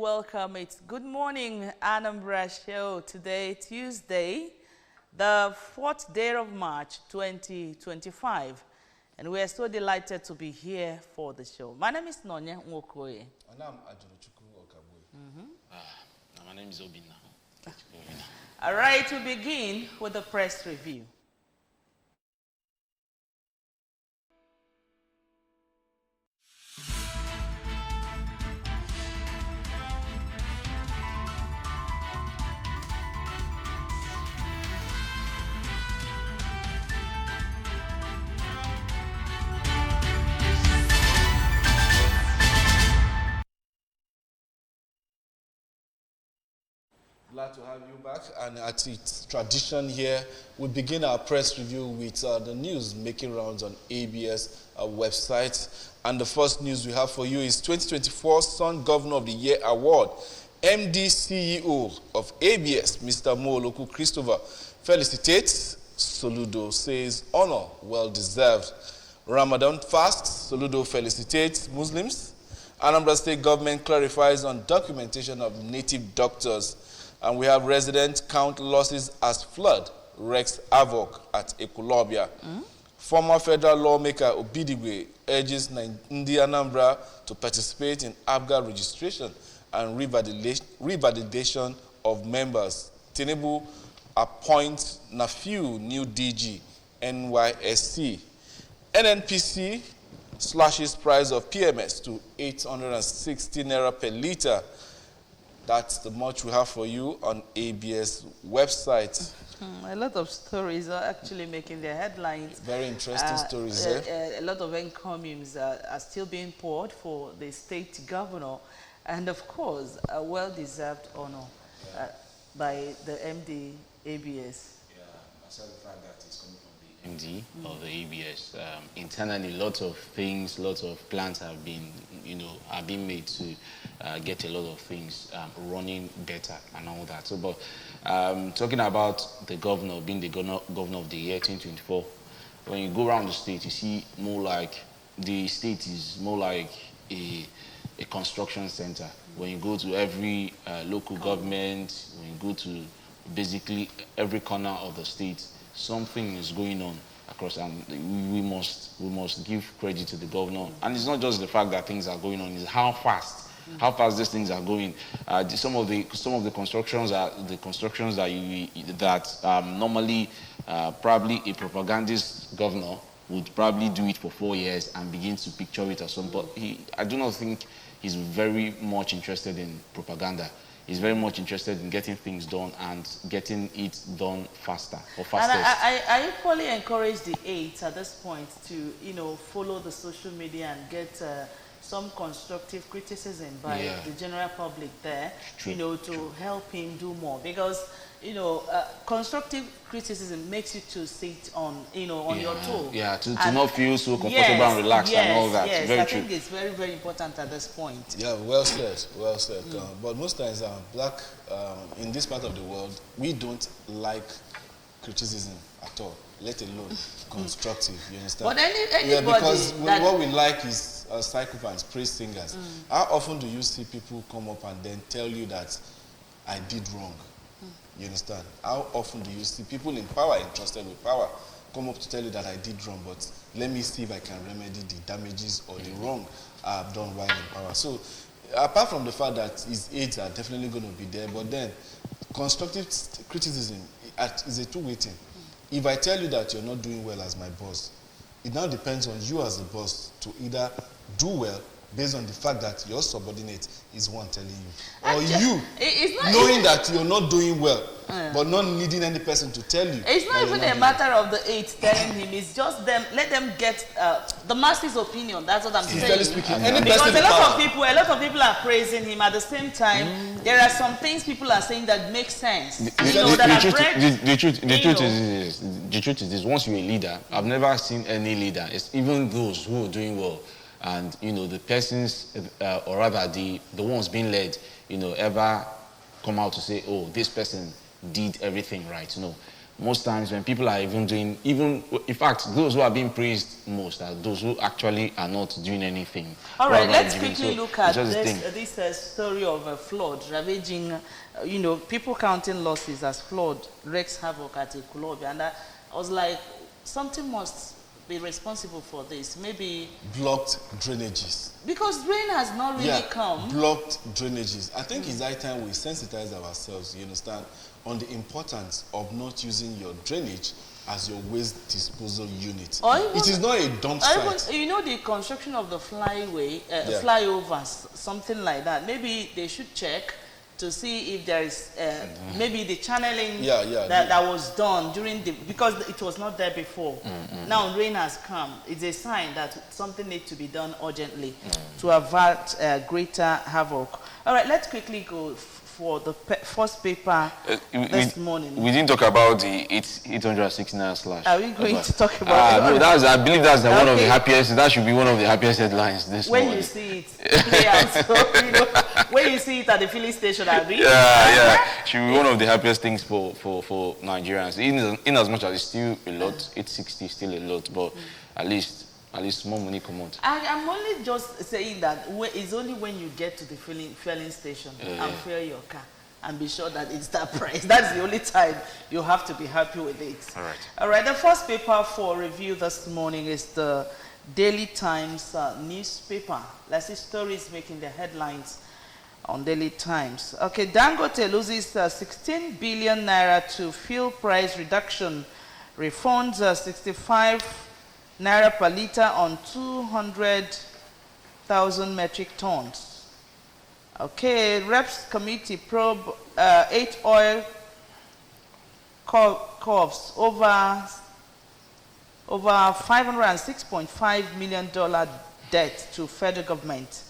welcome. It's Good Morning Anambra show today, Tuesday, the 4th day of March 2025. And we are so delighted to be here for the show. My name is Nonya Nwokoye. And I'm Ajuruchukwu Okabwe. My name is Obina. All right, we begin with the press review. Glad to have you back. And at its tradition here, we begin our press review with the news making rounds on ABS website. And the first news we have for you is 2024 Sun Governor of the Year Award. MD CEO of ABS, Mr. Mooloku Christopher, felicitates. Soludo says honor well deserved. Ramadan fast. Soludo felicitates Muslims. Anambra State government clarifies on documentation of native doctors. And we have resident count losses as flood wreaks havoc at Ekulobia. Former federal lawmaker Obidigwe urges Anambra to participate in ABGA registration and revalidation of members. Tinubu appoints Nafiu new DG, NYSC. NNPC slashes price of PMS to 860 naira per litre. That's the much we have for you on ABS website. A lot of stories are actually making their headlines. Very interesting stories there. A lot of encomiums are still being poured for the state governor. And of course, a well-deserved honor by the MD ABS. Yeah, myself, the fact that it's coming from the MD of the ABS. Internally, lots of things, lots of plans have been, are being made to get a lot of things running better and all that. So, but talking about the governor being the governor of the year 2024, when you go around the state, you see more like the state is more like a construction center. When you go to every local government, when you go to basically every corner of the state, something is going on across, and we must give credit to the governor. And it's not just the fact that things are going on; it's how fast these things are going. Some of the constructions are the constructions that normally probably a propagandist governor would probably do it for 4 years and begin to picture it as some. But I do not think he's very much interested in propaganda. He's very much interested in getting things done and getting it done faster or fastest. And I equally encourage the aides at this point to, follow the social media and get some constructive criticism by the general public there, to help him do more. Because, constructive criticism makes you to sit on, on your toe. Yeah, to not feel so comfortable and relaxed and all that. Yes, very I true. think it's very, very important at this point. Yeah, well said, well said. But most times, in this part of the world, we don't like criticism at all, let alone constructive, you understand? But anybody because what we like is sycophants, praise singers. How often do you see people come up and then tell you that I did wrong? You understand? How often do you see people in power, entrusted with power, come up to tell you that I did wrong, but let me see if I can remedy the damages or the wrong I've done while in power. So, apart from the fact that his aides are definitely going to be there, but then constructive criticism is a two-way thing. If I tell you that you're not doing well as my boss, it now depends on you as the boss to either do well based on the fact that your subordinate is one telling you, or you knowing that you're not doing well, but not needing any person to tell you. It's not even a matter of the aides telling him. It's just them. Let them get the masses' opinion. That's what I'm saying. Speaking, because a lot of people are praising him. At the same time, there are some things people are saying that make sense. The truth is this: once you're a leader, I've never seen any leader, even those who are doing well, and the persons, or rather the ones being led, ever come out to say, oh, this person did everything right. No, most times when people are even doing, in fact, those who are being praised most are those who actually are not doing anything. All right, let's quickly look at this story of a flood ravaging, people counting losses as flood wreaks havoc at a club. And I was like, something must be responsible for this. Maybe blocked drainages. Because rain has not really come. Blocked drainages. I think it's high time we sensitize ourselves, you understand, on the importance of not using your drainage as your waste disposal unit. It is not a dump site. Even, the construction of the flyovers, something like that. Maybe they should check to see if there is maybe the channeling that was done during because it was not there before. Now rain has come. It's a sign that something needs to be done urgently to avert greater havoc. All right, let's quickly go for the first paper this morning. We didn't talk about the 869 slash. Are we going to talk about no, I believe that's one of the happiest. That should be one of the happiest headlines this morning. When you see it play out, so, when you see it at the filling station, I mean. Should be one of the happiest things for Nigerians. In as much as it's still a lot, 860 is still a lot, but at least more money come out. I'm only just saying that it's only when you get to the filling station and fill your car and be sure that it's that price. That's the only time you have to be happy with it. All right. The first paper for review this morning is the Daily Times newspaper. Let's see stories making the headlines on Daily Times. Okay, Dangote loses 16 billion naira to fuel price reduction, refunds 65 naira per litre on 200,000 metric tons. Okay, Reps Committee probe 8 oil curves over $506.5 million debt to federal government.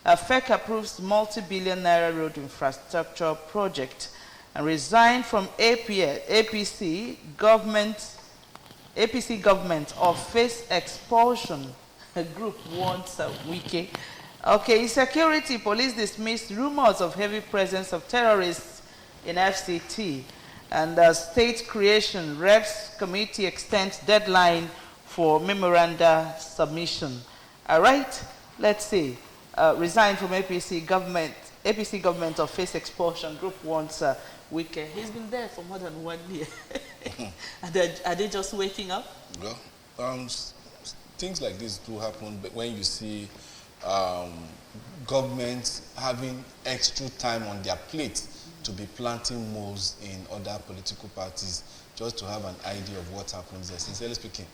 FEC approves multi-billion naira road infrastructure project and resigned from APC government of face expulsion. A group wants a wiki. Okay, security police dismissed rumors of heavy presence of terrorists in FCT. And state creation Reps Committee extends deadline for memoranda submission. All right, let's see. Resigned from APC government of face expulsion. Group wants Wike. He's been there for more than 1 year. Are they just waking up? Well, things like this do happen when you see governments having extra time on their plate to be planting moles in other political parties just to have an idea of what happens there. Sincerely speaking,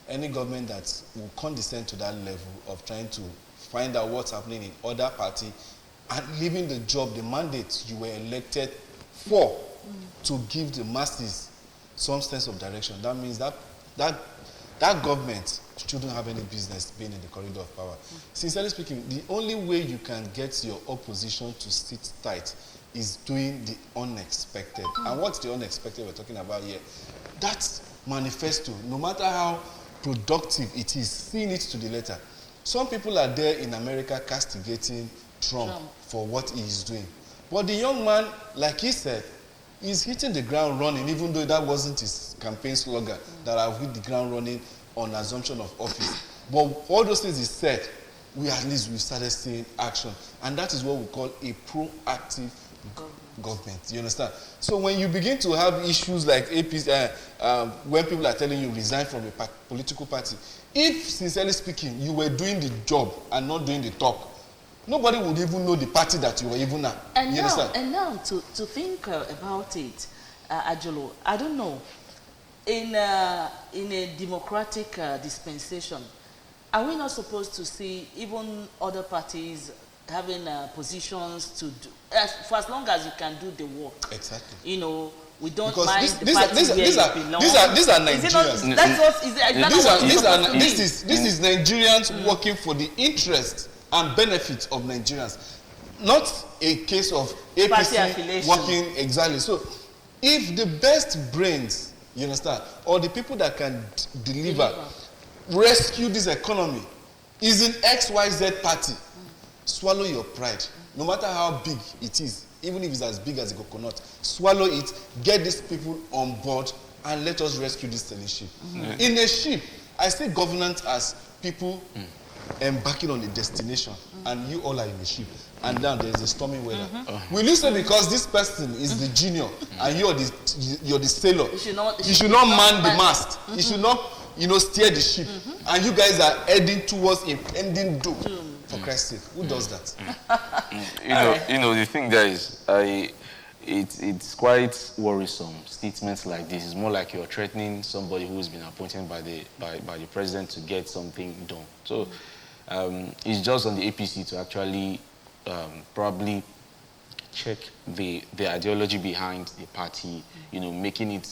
any government that will condescend to that level of trying to find out what's happening in other party and leaving the job, the mandate you were elected for, to give the masses some sense of direction. That means that government shouldn't have any business being in the corridor of power. Sincerely speaking, the only way you can get your opposition to sit tight is doing the unexpected. And what's the unexpected we're talking about here? That manifesto, no matter how productive it is, seeing it to the letter. Some people are there in America castigating Trump for what he is doing. But the young man, like he said, is hitting the ground running, even though that wasn't his campaign slogan, that I've hit the ground running on assumption of office. But all those things he said, we've started seeing action. And that is what we call a proactive government. You understand? So when you begin to have issues like APC, when people are telling you resign from a political party, if, sincerely speaking, you were doing the job and not doing the talk, nobody would even know the party that you were even at. And now to think about it, Ajolo, I don't know, in a democratic dispensation, are we not supposed to see even other parties having positions to do, for as long as you can do the work? Exactly. You know, we don't because mind these are Nigerians. This is Nigerians working for the interest and benefit of Nigerians, not a case of APC working exactly. So, if the best brains, you understand, or the people that can deliver, rescue this economy, is in XYZ party, swallow your pride, no matter how big it is, even if it's as big as a coconut. Swallow it, get these people on board, and let us rescue this selling ship. In a ship, I say governance as people embarking on a destination, and you all are in the ship, and then there is a stormy weather. Will you say because this person is the junior and you're the sailor, you should not man the mast, you should not steer the ship, and you guys are heading towards impending doom? For Christ's sake, who does that? The thing there is, it's quite worrisome. Statements like this is more like you're threatening somebody who's been appointed by the president to get something done. So it's just on the APC to actually probably check the ideology behind the party, making it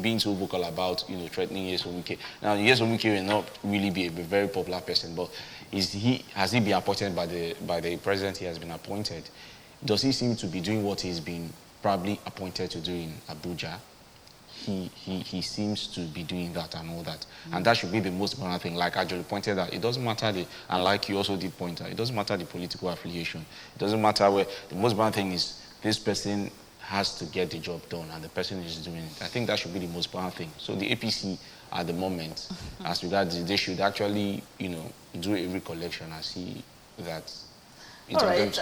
being so vocal about, threatening Nyesom Wike. Now, Nyesom Wike will not really be a very popular person, but has he been appointed by the president? He has been appointed. Does he seem to be doing what he's been probably appointed to do in Abuja? He seems to be doing that and all that. And that should be the most important thing. Like Ajoli pointed out, it doesn't matter and like you also did point out, it doesn't matter the political affiliation. It doesn't matter where. The most important thing is this person has to get the job done and the person is doing it. I think that should be the most important thing. So the APC at the moment, as regards they should actually, do a recollection and see that. All right,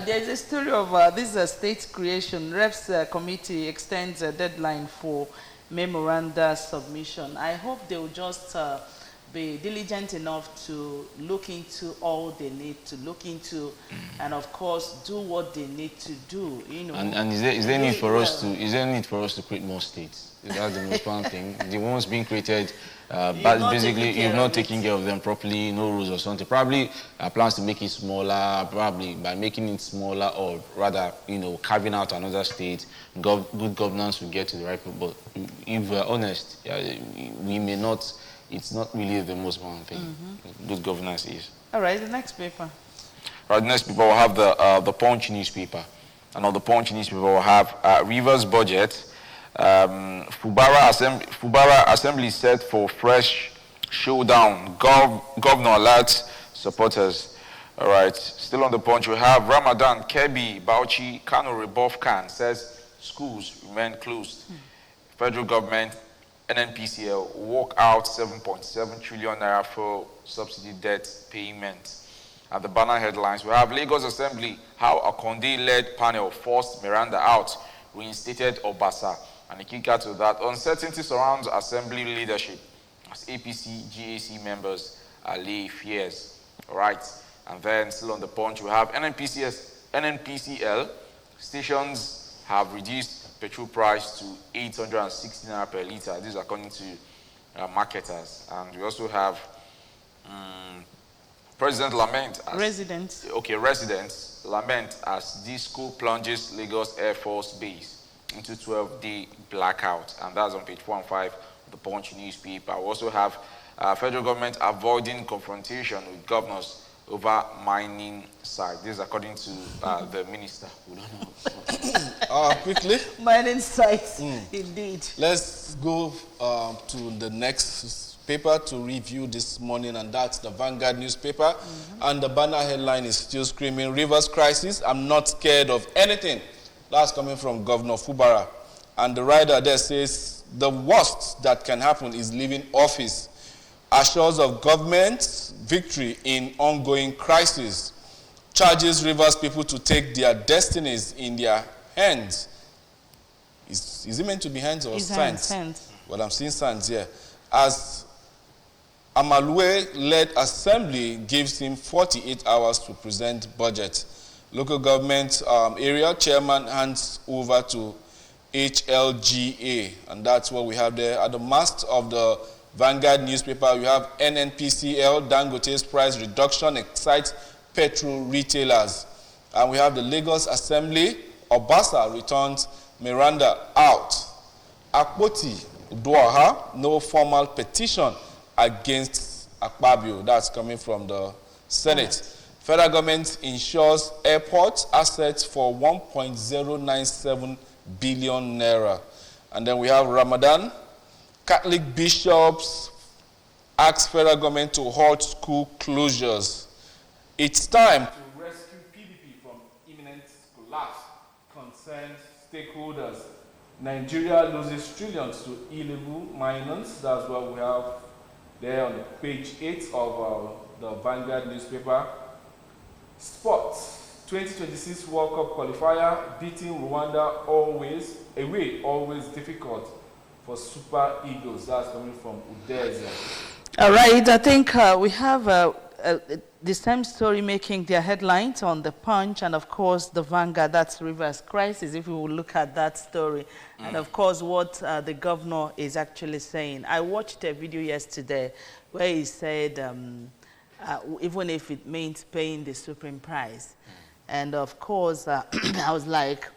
there's a story of this state creation. Reps committee extends a deadline for memoranda submission. I hope they will just be diligent enough to look into all they need to look into, and of course do what they need to do. And is there need for us to create more states? That's the most important thing. The ones being created, basically, you've not taken care of them properly, no rules or something. Probably plans to make it smaller, probably by making it smaller, or rather, carving out another state, good governance will get to the right people. But if we're honest, we may not, it's not really the most important thing. Good governance is. All right, the next paper. Right, the next paper will have the Punch newspaper. And on the Punch newspaper will have Rivers budget. Fubara Assembly set for fresh showdown. Governor alerts supporters. All right. Still on the Punch, we have Ramadan, Kebbi, Bauchi, Kano, Rebuff Khan says schools remain closed. Federal government, NNPCL, walk out 7.7 trillion naira for subsidy debt payment. At the banner headlines, we have Lagos Assembly, how a Conde-led panel forced Miranda out, reinstated Obasa. And the kicker to that, uncertainty surrounds Assembly leadership as APC, GAC members allay fears. All right. And then still on the Punch, we have NNPCL stations have reduced petrol price to 860 naira per litre. This is according to marketers. And we also have President lament as residents. Okay, residents lament as disco plunges Lagos Air Force Base into 12-day blackout, and that's on page 4 and 5 of the Punch newspaper. We also have federal government avoiding confrontation with governors over mining site. This is according to the minister. We don't know. Quickly. Mining sites, indeed. Let's go to the next paper to review this morning, and that's the Vanguard newspaper. And the banner headline is still screaming, Rivers crisis, I'm not scared of anything. That's coming from Governor Fubara. And the writer there says, the worst that can happen is leaving office. Assures of government's victory in ongoing crisis. Charges Rivers people to take their destinies in their hands. Is it meant to be hands or signs? Hands. Well, I'm seeing signs here. As Amalue-led assembly gives him 48 hours to present budget. Local government area chairman hands over to HLGA, and that's what we have there. At the mast of the Vanguard newspaper, you have NNPCL, Dangote's price reduction excites petrol retailers. And we have the Lagos Assembly, Obasa returns Miranda out. Akpoti, Uduaha, no formal petition against Akpabio. That's coming from the Senate. Federal government insures airport assets for 1.097 billion naira. And then we have Ramadan. Catholic bishops ask federal government to halt school closures. It's time to rescue PDP from imminent collapse, concerned stakeholders. Nigeria loses trillions to illegal miners. That's what we have there on page 8 of the Vanguard newspaper. Sports, 2026 World Cup qualifier, beating Rwanda always difficult for Super Eagles. That's coming from Udeze. All right, I think we have the same story making their headlines on the Punch and, of course, the Vanguard. That's Rivers Crisis, if we will look at that story. And, of course, what the governor is actually saying. I watched a video yesterday where he said, even if it means paying the supreme price. And, of course, I was like,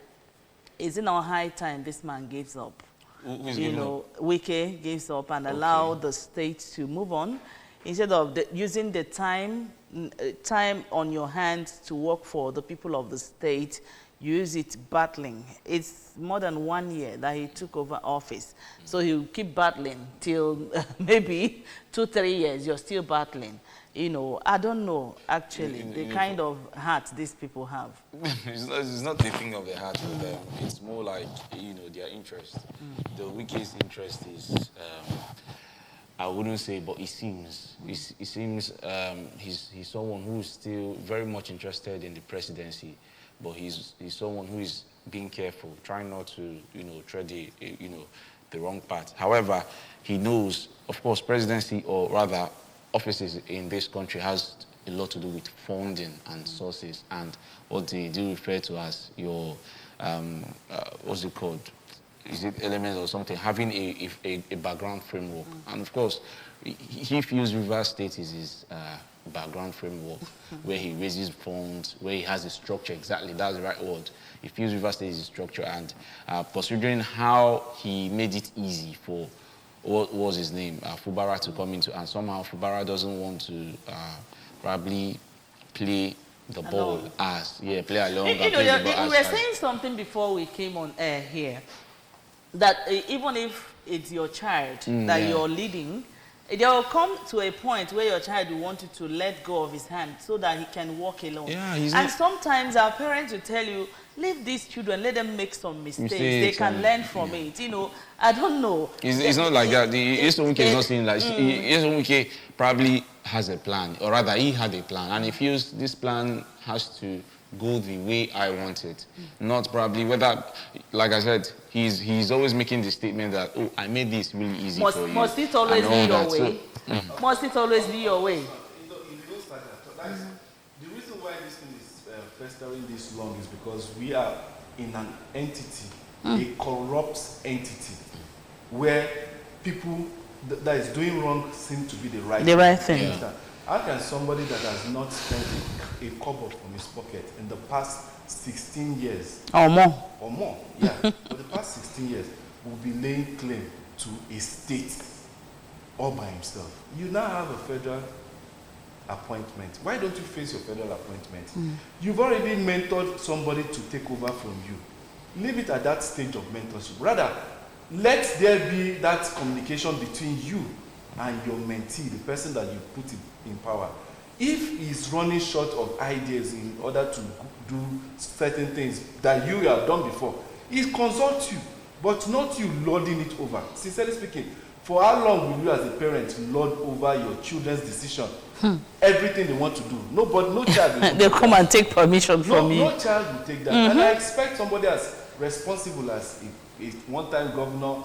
is it not high time this man gives up? You know, Wike gives up and allow the state to move on instead of using the time on your hands to work for the people of the state. Use it battling. It's more than 1 year that he took over office, so he'll keep battling till maybe 2-3 years. You're still battling. You know, I don't know actually the kind of heart these people have. It's not the thing of the heart for them. It's more like, you know, their interest. The weakest interest is, I wouldn't say, but it seems he's someone who's still very much interested in the presidency, but he's someone who is being careful, trying not to, you know, tread the wrong path. However, he knows, of course, presidency, or rather offices in this country, has a lot to do with funding and sources and what they do refer to as your, what's it called? Is it elements or something? Having a background framework. And of course, he feels Rivers State is his background framework, where he raises funds, where he has a structure. Exactly, that's the right word. He feels Rivers State is his structure, and considering how he made it easy for, what was his name, Fubara to come into, and somehow Fubara doesn't want to probably play the ball as, play along. You know, we were saying something before we came on air here, that even if it's your child that you're leading, there will come to a point where your child will want you to let go of his hand so that he can walk alone. And sometimes our parents will tell you, leave these children, let them make some mistakes. They can learn from it. You know, I don't know. It's not like that. The Esonwike is not saying like, Esonwike probably has a plan, or rather he had a plan, and he feels this plan has to go the way I want it. Not probably whether, like I said, he's always making the statement that, oh, I made this really easy for you. Must it always be your way? Must it always be your way? The reason why this thing is festering this long is because we are in an entity, a corrupt entity, where people that is doing wrong seem to be the right thing. How can somebody that has not spent a kobo from his pocket in the past 16 years or more, for the past 16 years, will be laying claim to a state all by himself? You now have a federal appointment. Why don't you face your federal appointment? You've already mentored somebody to take over from you. Leave it at that stage of mentorship. Rather, let there be that communication between you and your mentee, the person that you put in power. If he's running short of ideas in order to do certain things that you have done before, he consults you, but not you lording it over. Sincerely speaking, for how long will you as a parent lord over your children's decision? Everything they want to do. No child will they'll come and take permission from you. No child will take that. And I expect somebody as responsible as a one-time governor,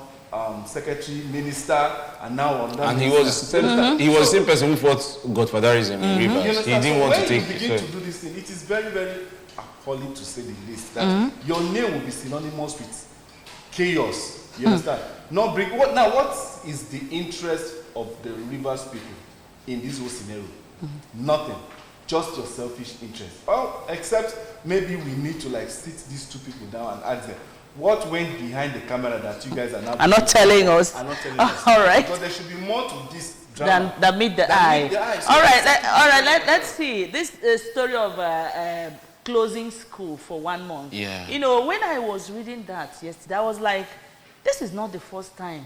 secretary, minister, and now on that. And he was the same person who fought godfatherism in Rivers. He didn't want to take it. When you begin to do this thing, it is very, very appalling to say the least. That your name will be synonymous with chaos. You understand? What is the interest of the Rivers people in this whole scenario? Nothing. Just your selfish interest. Well, except maybe we need to sit these two people down and ask them, what went behind the camera that you guys are now not telling us? Are not telling us. All right. Because there should be more to this drama than meet the eye. So all right. Let's see this story of closing school for 1 month. Yeah. You know, when I was reading that yesterday, I was like, this is not the first time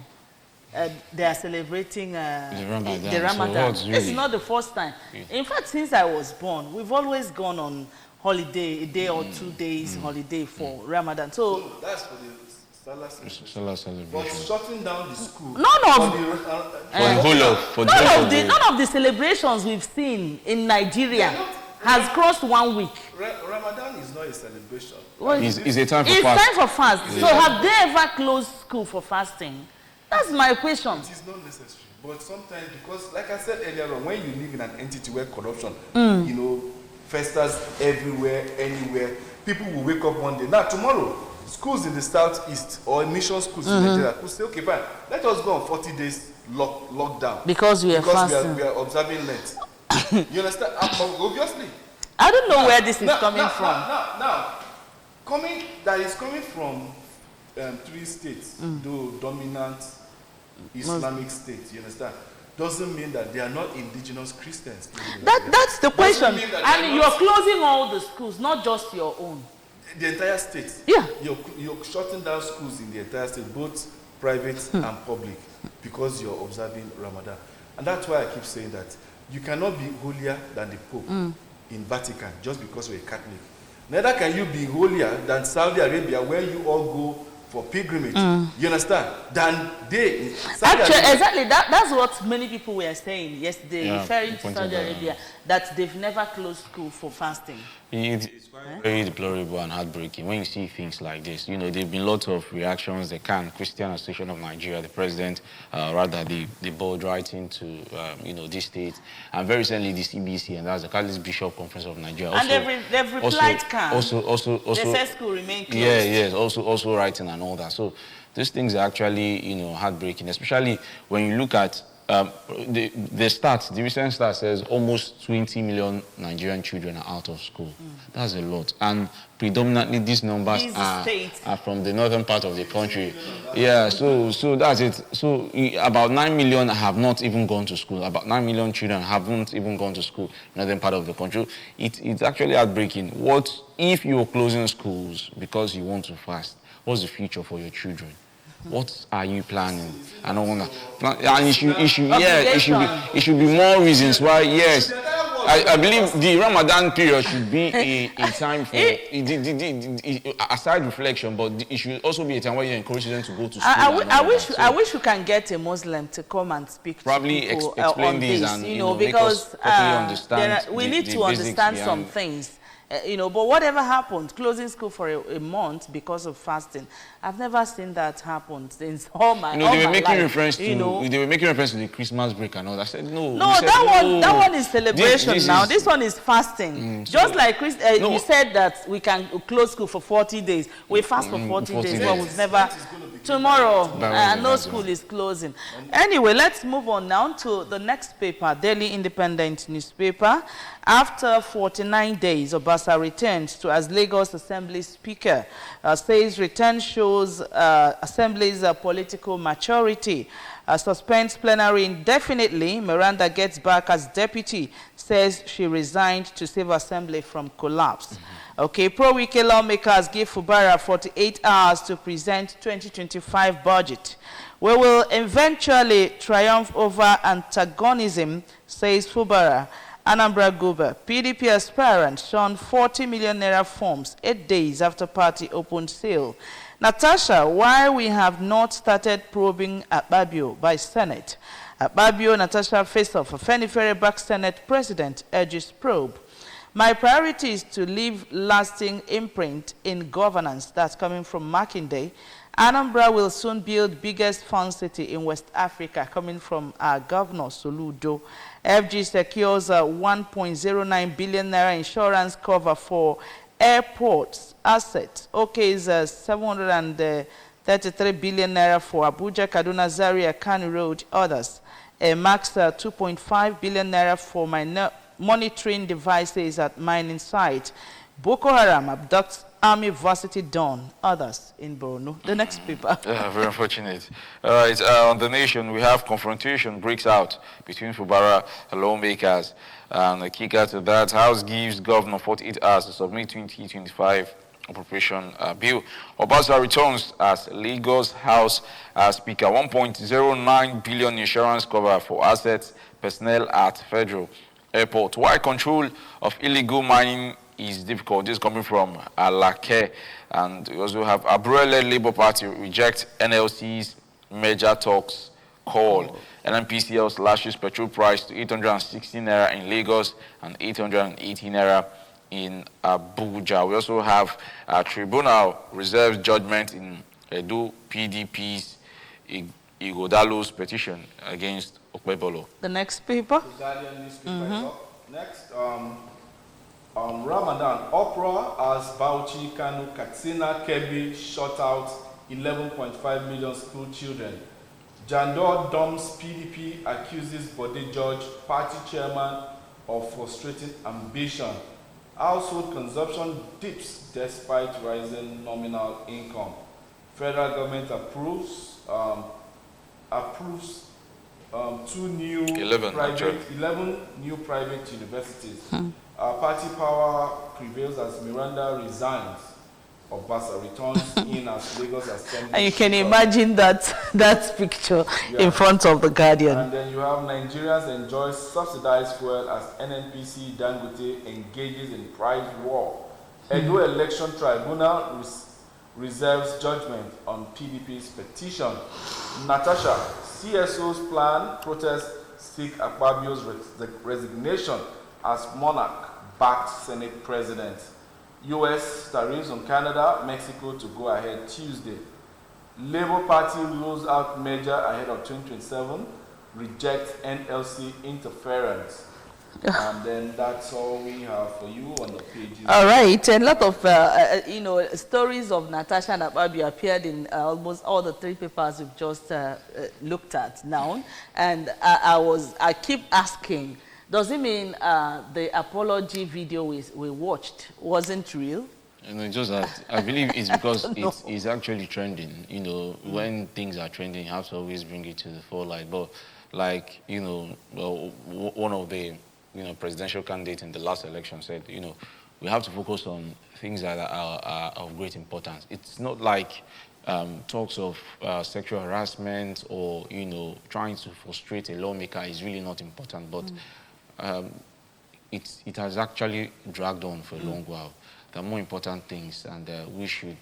they are celebrating the Ramadan. So this is not the first time. In fact, since I was born, we've always gone on holiday, a day or 2 days holiday for Ramadan. So that's for the Salah celebration. Salah celebration. For shutting down the school. None of the celebrations we've seen in Nigeria has crossed 1 week. Ramadan is not a celebration. Well, it's a time for fast. It's time for fast. Yeah. So have they ever closed school for fasting? That's my question. It is not necessary. But sometimes, because like I said earlier on, when you live in an entity where corruption, festers everywhere, anywhere, people will wake up one day. Now, tomorrow, schools in the southeast or mission schools in Nigeria could say, okay, fine, let us go on 40 days lockdown. Because we are fasting. We are observing Lent. You understand? Obviously. I don't know where this is coming from. That is coming from 3 states, though dominant Islamic states, you understand? Doesn't mean that they are not indigenous Christians. That's the question. And you're closing all the schools, not just your own. The entire state. Yeah. You're shutting down schools in the entire state, both private and public, because you're observing Ramadan. And that's why I keep saying that you cannot be holier than the Pope in Vatican just because you're a Catholic. Neither can you be holier than Saudi Arabia, where you all go for pilgrimage. You understand? Than they. Actually, exactly. That's what many people were saying yesterday, referring to Saudi Arabia, that they've never closed school for fasting. It's very deplorable and heartbreaking when you see things like this. You know, there have been lots of reactions. The Christian Association of Nigeria, the president, the board writing to, this state, and very recently the CBC, and that's the Catholic Bishop Conference of Nigeria. Also, and they've replied, also, they said school remain closed. Yes, also writing and all that. So these things are actually, heartbreaking, especially when you look at the stats. The recent stat says almost 20 million Nigerian children are out of school. That's a lot. And predominantly these numbers are from the northern part of the country. Yeah, so that's it. So about 9 million have not even gone to school. About 9 million children haven't even gone to school in the northern part of the country. It's actually heartbreaking. What if you're closing schools because you want to fast? What's the future for your children? What are you planning? And all that. And it should be more reasons why. Yes, I believe the Ramadan period should be a time for aside reflection, but it should also be a time where you encourage them to go to school. I wish we can get a Muslim to come and speak. Probably to people, explain this this, and because understand. We need to understand some things. But whatever happened, closing school for a month because of fasting, I've never seen that happen since all my life. They were making reference to the Christmas break and all that. I said no. No, that one is celebration now. This one is fasting. Just like you said that we can close school for 40 days. We fast for 40 days, but we've never. Tomorrow, no school is closing. Anyway, let's move on now to the next paper, Daily Independent newspaper. After 49 days, Obasa returns to as Lagos Assembly Speaker. Says return shows Assembly's political maturity. Suspends plenary indefinitely. Miranda gets back as deputy. Says she resigned to save Assembly from collapse. Okay, pro-Wike lawmakers give Fubara 48 hours to present 2025 budget. We will eventually triumph over antagonism, says Fubara. Anambra Guba, PDP aspirant shown 40 million naira forms 8 days after party opened sale. Natasha, why we have not started probing Akpabio by Senate. Akpabio, Natasha face off. Afenifere back Senate president urges probe. My priority is to leave lasting imprint in governance. That's coming from Makinde. Anambra will soon build biggest fun city in West Africa, coming from our governor, Soludo. FG secures a 1.09 billion naira insurance cover for airports assets. OK is 733 billion naira for Abuja, Kaduna, Zaria, Kano Road, others. Max 2.5 billion naira for monitoring devices at mining site. Boko Haram abducts Army varsity Dawn, others in Borno. The next paper. Very unfortunate. All right, on The Nation, we have confrontation breaks out between Fubara lawmakers. And the kicker to that, House gives governor 48 hours to submit 2025 appropriation bill. Obasa returns as Lagos House Speaker. 1.09 billion insurance cover for assets, personnel at Federal Airport. Why control of illegal mining is difficult. This is coming from Alake. And we also have Abrele Labour Party reject NLC's major talks call. NNPCL slashes petrol price to 816 naira in Lagos and 818 naira in Abuja. We also have tribunal reserves judgment in Edo PDP's Igodalo's petition against Okpebolo. The next paper. The Guardian newspaper is up. Next, Ramadan uproar as Bauchi, Kano, Katsina, Kebbi shut out 11.5 million school children. Jandor dumps PDP, accuses Bode George, party chairman, of frustrating ambition. Household consumption dips despite rising nominal income. Federal government approves 11 new private universities. Party power prevails as Miranda resigns. Obasa returns in as Lagos Assembly. And you can imagine that picture in front of the Guardian. And then you have Nigerians enjoy subsidized fuel as NNPC Dangote engages in price war. Edo Election Tribunal reserves judgment on PDP's petition. Natasha, CSO's plan, protest seek Akpabio's resignation as monarch-backed Senate president. U.S. tariffs on Canada, Mexico to go ahead Tuesday. Labour Party rules out merger ahead of 2027, rejects NLC interference. And then that's all we have for you on the pages. All right, a lot of stories of Natasha and Akpabio appeared in almost all the three papers we've just looked at now, and I keep asking, does it mean the apology video we watched wasn't real? Just that I believe it's because it's actually trending. When things are trending, you have to always bring it to the forelight. But like one of the presidential candidates in the last election said, we have to focus on things that are of great importance. It's not like talks of sexual harassment or trying to frustrate a lawmaker is really not important, but it has actually dragged on for a long while. There are more important things, and we should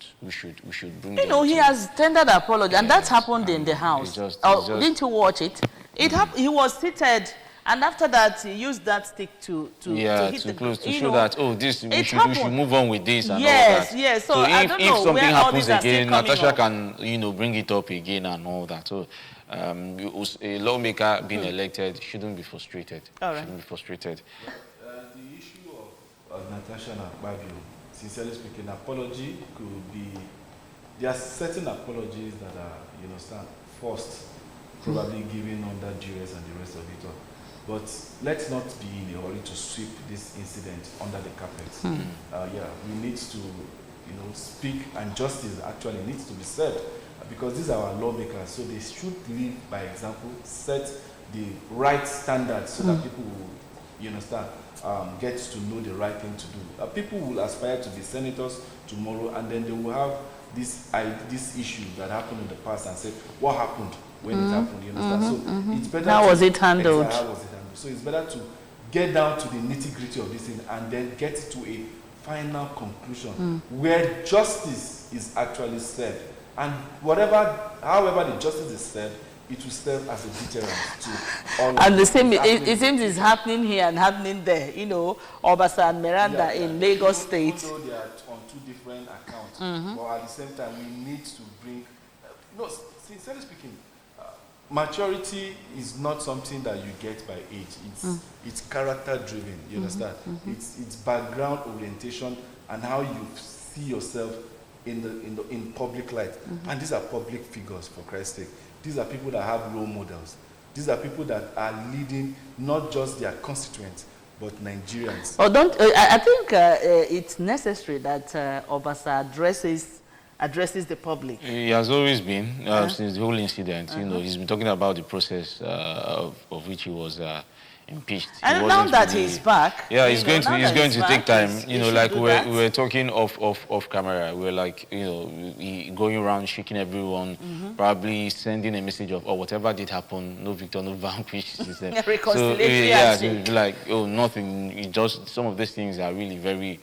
bring. He has tendered apology, and that happened in the House. Didn't you watch it? He was seated, and after that, he used that stick to hit the close to show that we should move on with this and all that. Yes. So I don't know if something happens again, Natasha can bring it up again and all that. So a lawmaker being elected shouldn't be frustrated. All right. Shouldn't be frustrated. The issue of Natasha and Akpabio, sincerely speaking, apology could be. There are certain apologies that are, forced, probably given under duress and the rest of it all. But let's not be in a hurry to sweep this incident under the carpet. We need to, speak, and justice actually needs to be said, because these are our lawmakers, so they should lead by example, set the right standards so that people will, get to know the right thing to do. People will aspire to be senators tomorrow, and then they will have this issue that happened in the past and say, what happened when it happened? You understand? So it's better. How was it handled? How was it handled? So it's better to get down to the nitty-gritty of this thing and then get to a final conclusion where justice is actually served. And however the justice is served, it will serve as a deterrent to all. And the same, it seems it's happening here and happening there. Obasa and Miranda in Lagos State. Even though they are on two different accounts, but at the same time, we need to bring. Sincerely speaking, maturity is not something that you get by age. It's character driven. You understand? It's background orientation and how you see yourself in public light. And these are public figures, for Christ's sake. These are people that have role models. These are people that are leading not just their constituents, but Nigerians. I think it's necessary that Obasa addresses the public. He has always been, since the whole incident. He's been talking about the process of which he was impeached. And now that he's back, he's going to take time. Like we were talking off camera, we were like, going around shaking everyone, probably sending a message of, whatever did happen, no victor, no vanquish. Reconciliation. So, like, nothing. Just some of these things are really very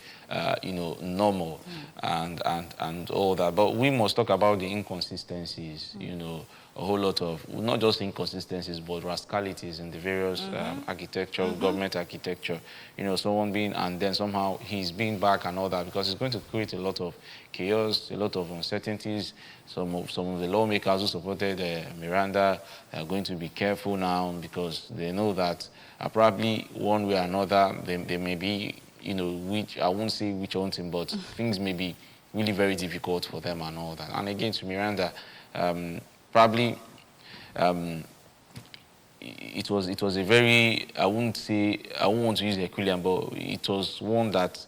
you know, normal and all that. But we must talk about the inconsistencies, you know, a whole lot of, not just inconsistencies, but rascalities in the various architecture, government architecture. You know, someone being, and then somehow he's being back and all that, because it's going to create a lot of chaos, a lot of uncertainties. Some of the lawmakers who supported Miranda are going to be careful now, because they know that probably one way or another, they may be, you know, which, I won't say which one thing, but things may be really very difficult for them and all that. And again, to Miranda, probably it was a very, I won't want to use the equivalent, but it was one that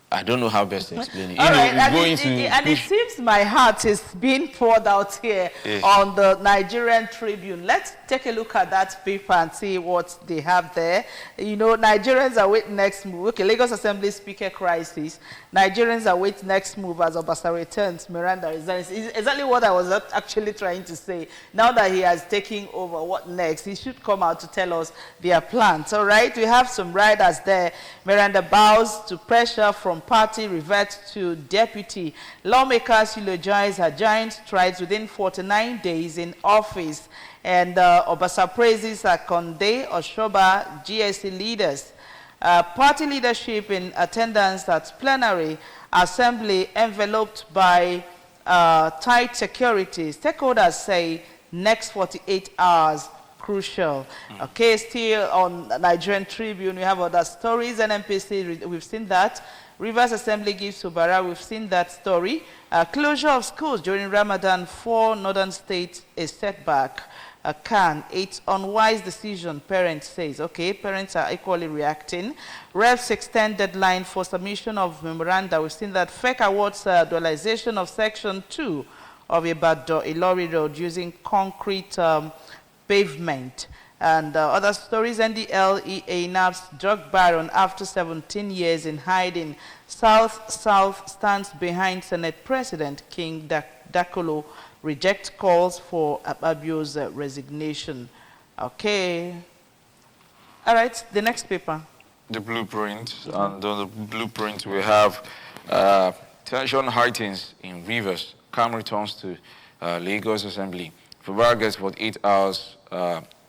I don't know how best to explain it. It seems my heart is being poured out here on the Nigerian Tribune. Let's take a look at that paper and see what they have there. You know, Nigerians await next move. Okay, Lagos Assembly Speaker crisis. Nigerians await next move as Obasa returns. Miranda resigns. Is exactly what I was actually trying to say. Now that he has taken over, what next? He should come out to tell us their plans. All right, we have some riders there. Miranda bows to pressure from party, reverts to deputy. Lawmakers eulogize her giant strides within 49 days in office. And Obasa praises Konde, Oshoba, GSC leaders. Party leadership in attendance at plenary assembly enveloped by tight security. Stakeholders say next 48 hours crucial. Okay, still on Nigerian Tribune, we have other stories. NNPC, we've seen that. Rivers Assembly gives Subara, we've seen that story. Closure of schools during Ramadan, 4 northern states, a setback. It's unwise decision, parents says. Okay, parents are equally reacting. Refs extend deadline for submission of memoranda. We've seen that. Fake awards dualization of Section 2 of Ibadan Ilori Road using concrete pavement. And other stories, NDLEA naps drug baron after 17 years in hiding. South stands behind Senate President King Dakolo, reject calls for Ababio's resignation. Okay. All right, the next paper. The blueprint. And on the blueprint, we have tension heightens in Rivers. Calm returns to Lagos Assembly. Fubara gets 48 hours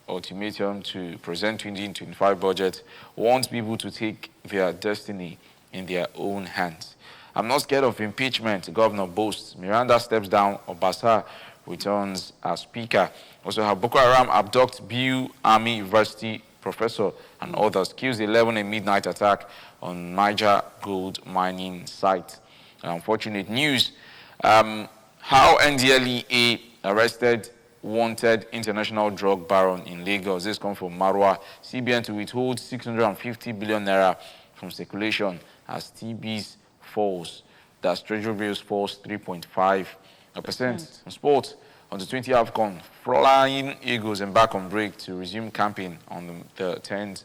ultimatum to present 2025 budget, wants people to take their destiny in their own hands. I'm not scared of impeachment, Governor boasts. Miranda steps down, Obasa returns as speaker. Also have Boko Haram abduct BU Army University professor and others. Kills 11 in midnight attack on Niger gold mining site. Unfortunate news. How NDLEA arrested wanted international drug baron in Lagos. This comes from Marwa. CBN to withhold 650 billion naira from circulation as TBs falls. That's Treasury bills falls 3.5%. In sport, on the 20th AFCON, Flying Eagles embark on break to resume camping on the 10th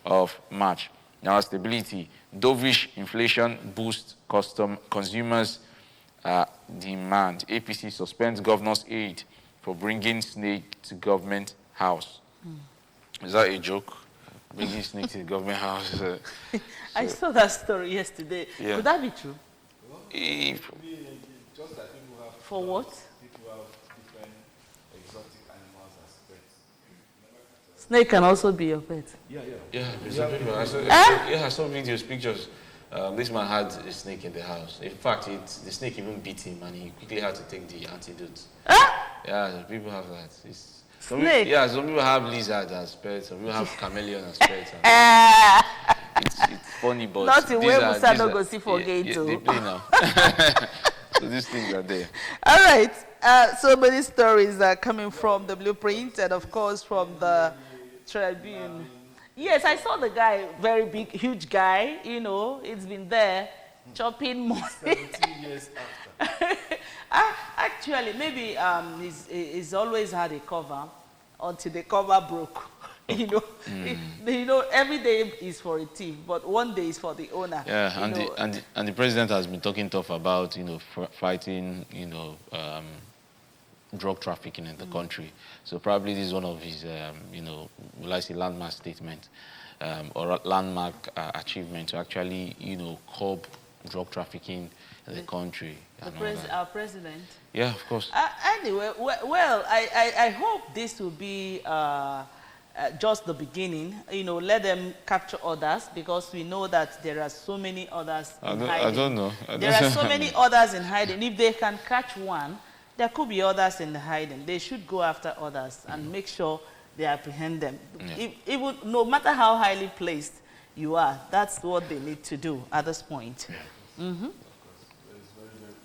of March. Now stability, dovish inflation boosts consumers' demand. APC suspends governor's aid for bringing snake to government house. Is that a joke? Bringing snake to the government house? I saw that story yesterday. Yeah. Could that be true? Just that people have... For what? People have different exotic animals as pets. Snake can also be your pet. I saw videos, pictures. This man had a snake in the house. In fact, the snake even beat him, and he quickly had to take the antidote. Yeah, people have that. Snake? Some people have lizard as pets. Some people have chameleon as pets. It's funny, but not the way Musa no go see for gate. They play now. So these things are there. All right. So many stories are coming from the blueprint and, of course, from the Tribune. Yes, I saw the guy, very big, huge guy. You know, it's been there chopping money. 17 years after. Actually, maybe he's always had a cover until the cover broke. You know, you know, every day is for a thief, but one day is for the owner. Yeah, and the president has been talking tough about, you know, fighting, you know, drug trafficking in the country. So probably this is one of his, you know, will I say landmark statement. or a landmark achievement to actually, curb drug trafficking in the country. Our president? Yeah, of course. Anyway, well, I hope this will be just the beginning. Let them capture others, because we know that there are so many others in hiding. I don't know. There are so many others in hiding. If they can catch one, there could be others in the hiding. They should go after others and make sure they apprehend them. Yeah. No matter how highly placed you are, that's what they need to do at this point. Yeah. Mm-hmm.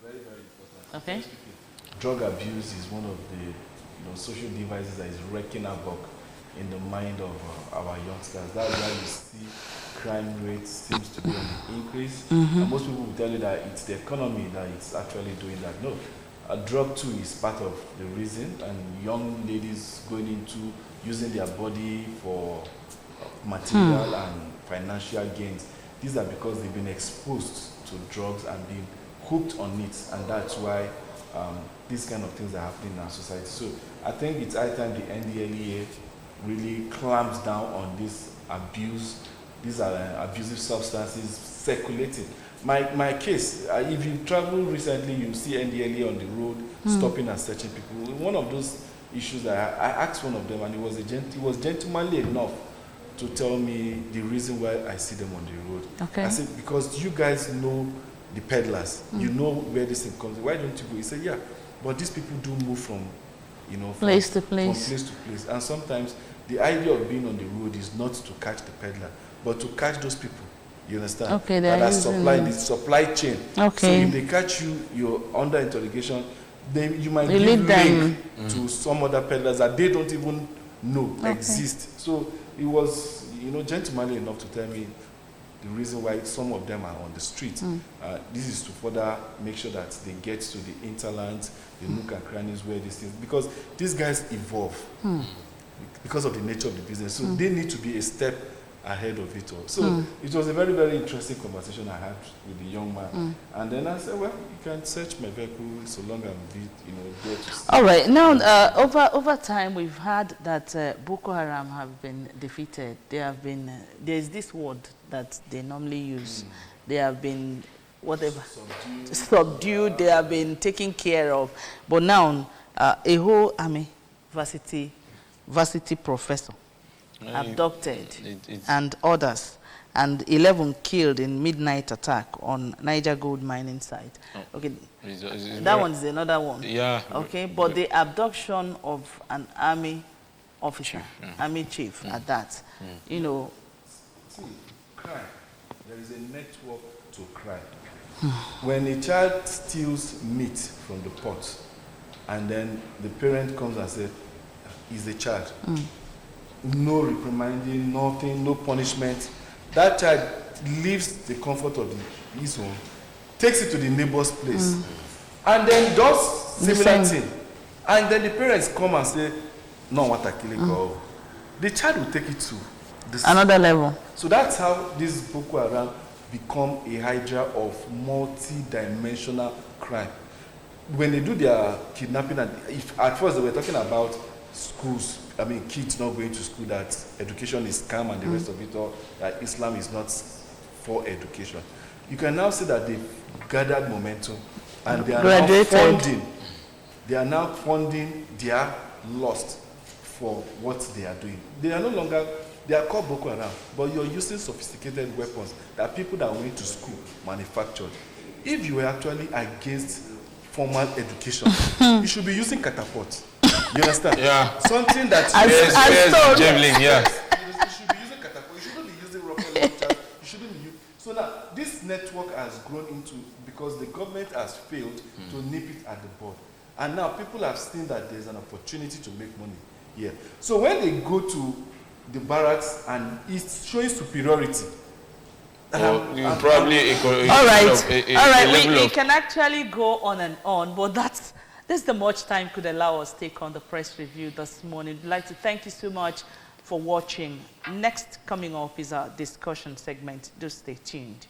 Very important. Okay. Drug abuse is one of the social devices that is wreaking havoc in the mind of our youngsters. That's why you see crime rate seems to be on the increase. Mm-hmm. And most people will tell you that it's the economy that is actually doing that. No, drug too is part of the reason, and young ladies going into using their body for material and financial gains. These are because they've been exposed to drugs and been hooked on it, and that's why these kind of things are happening in our society. So I think it's high time the NDLEA really clamps down on this abuse. These are abusive substances circulating. My case, if you travel recently, you see NDLEA on the road stopping and searching people. One of those issues that I asked one of them, and he was gentlemanly enough to tell me the reason why I see them on the road. Okay. I said, because you guys know the peddlers, you know where this thing comes. Why don't you go? He said, yeah, but these people do move from place to place. From place to place. And sometimes the idea of being on the road is not to catch the peddler, but to catch those people. You understand? Okay, that are supplying the supply chain. Okay. So if they catch you, you're under interrogation, then you might give link to some other peddlers that they don't even know exist. So it was, gentlemanly enough to tell me the reason why some of them are on the street. This is to further make sure that they get to the hinterlands, the nook and crannies where these things, because these guys evolve because of the nature of the business. So they need to be a step ahead of it all. So it was a very, very interesting conversation I had with the young man. And then I said, well, you can search my vehicle so long I'm there to see. All right. Now, over time, we've heard that Boko Haram have been defeated. They have been, there's this word that they normally use. They have been, whatever, subdued. They have been taken care of. But now, a whole army, varsity professor, abducted, and others, and 11 killed in midnight attack on Niger gold mining site. Okay, that one is another one. Yeah. Okay, but the abduction of an army officer, army chief at that, See, crime. There is a network to crime. When a child steals meat from the pot, and then the parent comes and says, "He's a child." No reprimanding, nothing, no punishment. That child leaves the comfort of his home, takes it to the neighbor's place, and then does similar thing. And then the parents come and say, "No, what a killing girl." The child will take it to another level. So that's how this Boko Haram become a hydra of multi-dimensional crime. When they do their kidnapping, and if at first they were talking about schools, kids not going to school, that education is scam and the rest of it all, that Islam is not for education. You can now see that they've gathered momentum and they are now funding their lust for what they are doing. They are no longer, they are called Boko Haram, but you're using sophisticated weapons that people that went to school manufactured. If you were actually against formal education, you should be using catapult. You understand? Yeah. Something that javelin, yeah. You should be using catapult. You shouldn't be using rocket launchers. You shouldn't be using. So now this network has grown into, because the government has failed to nip it at the bud, and now people have seen that there's an opportunity to make money here. So when they go to the barracks and it's showing superiority. All right. We can actually go on and on, but that's the much time could allow us to take on the press review this morning. We'd like to thank you so much for watching. Next coming up is our discussion segment. Do stay tuned.